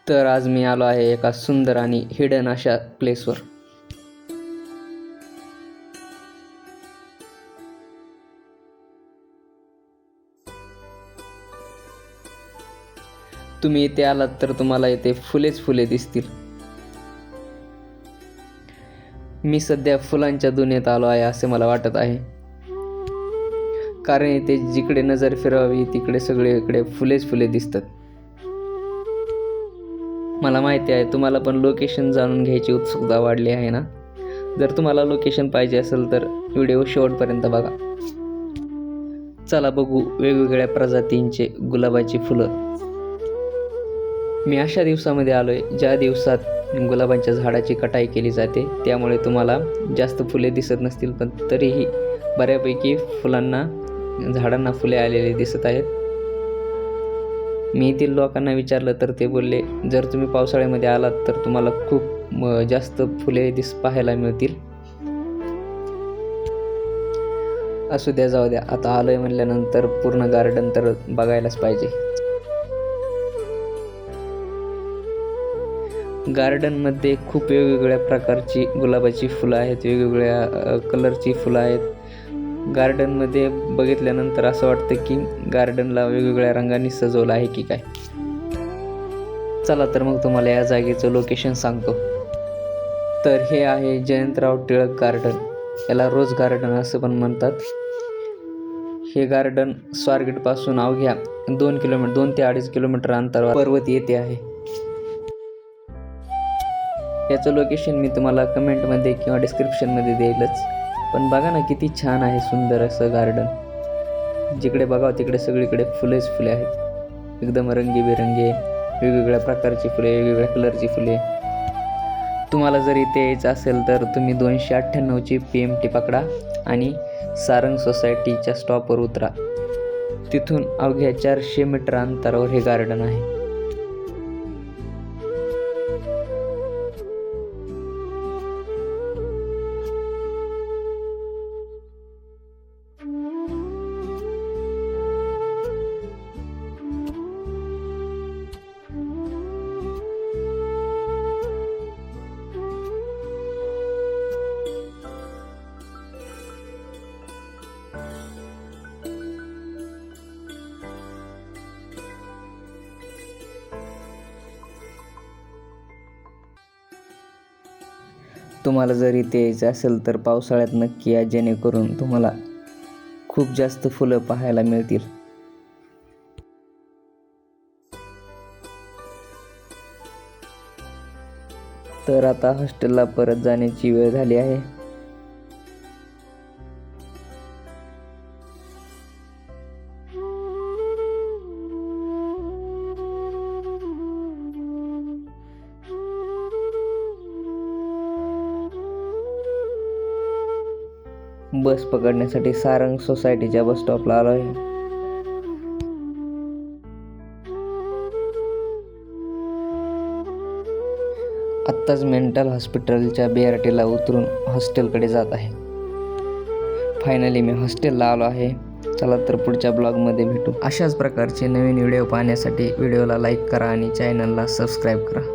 तर आज मी आलो आहे एका सुंदर आणि हिडन अशा प्लेसवर. तुम्ही इथे आलात तर तुम्हाला इथे फुलेच फुले दिसतील. मी सध्या फुलांच्या दुनियेत आलो आहे असे मला वाटत आहे, कारण इथे जिकडे नजर फिरवावी तिकडे सगळीकडे फुलेच फुले दिसतात. मला माहिती आहे तुम्हाला पण लोकेशन जाणून घ्यायची उत्सुकता वाढली आहे ना. जर तुम्हाला लोकेशन पाहिजे असेल तर व्हिडिओ शेवटपर्यंत बघा. चला बघू वेगवेगळ्या प्रजातींचे गुलाबाची फुलं. मी अशा दिवसामध्ये आलोय ज्या दिवसात गुलाबांच्या झाडाची कटाई केली जाते, त्यामुळे तुम्हाला जास्त फुले दिसत नसतील, पण तरीही बऱ्यापैकी झाडांना फुले आलेले दिसत आहेत. मी येथील लोकांना विचारलं तर ते बोलले जर तुम्ही पावसाळ्यामध्ये आलात तर तुम्हाला खूप जास्त फुले पाहायला मिळतील. असू द्या, जाऊ द्या, आता आलोय म्हणल्यानंतर पूर्ण गार्डन तर बघायलाच पाहिजे. गार्डनमध्ये खूप वेगवेगळ्या प्रकारची गुलाबाची फुलं आहेत, वेगवेगळ्या कलरची फुलं आहेत. गार्डनमध्ये बघितल्यानंतर असं वाटतं की गार्डनला वेगवेगळ्या रंगांनी सजवलं आहे की काय. चला तर मग तुम्हाला या जागेचं लोकेशन सांगतो. तर हे आहे जयंतराव टिळक गार्डन. याला रोज गार्डन असं पण म्हणतात. हे गार्डन स्वारगेटपासून अवघ्या 2 ते 2.5 किलोमीटर अंतरावर पर्वत येथे आहे. याचं लोकेशन मी तुम्हाला कमेंटमध्ये किंवा डिस्क्रिप्शनमध्ये देईलच. पण बघा ना किती छान आहे, सुंदर असं गार्डन. जिकडे बघावं तिकडे सगळीकडे फुलेच फुले आहेत, एकदम रंगीबेरंगी, वेगवेगळ्या प्रकारची फुले, वेगवेगळ्या कलरची फुले. तुम्हाला जर इथे यायचं असेल तर तुम्ही 298ची PMT पकडा आणि सारंग सोसायटीच्या स्टॉपवर उतरा. तिथून अवघ्या 400 मीटर अंतरावर हे गार्डन आहे. तुम्हाला जर इथे यायचं असेल तर पावसाळ्यात नक्की या, जेणेकरून तुम्हाला खूप जास्त फुलं पाहायला मिळतील. तर आता हॉस्टेलला परत जाण्याची वेळ झाली आहे. बस पकडण्यासाठी सारंग सोसायटीच्या बस स्टॉपला आलो आहे. आत्ताच मेंटल हॉस्पिटलच्या BRTला उतरून हॉस्टेलकडे जात आहे. फायनली मी हॉस्टेलला आलो आहे. चला तर पुढच्या ब्लॉगमध्ये भेटू. अशाच प्रकारचे नवीन व्हिडिओ पाहण्यासाठी व्हिडिओला लाईक करा आणि चॅनलला सबस्क्राईब करा.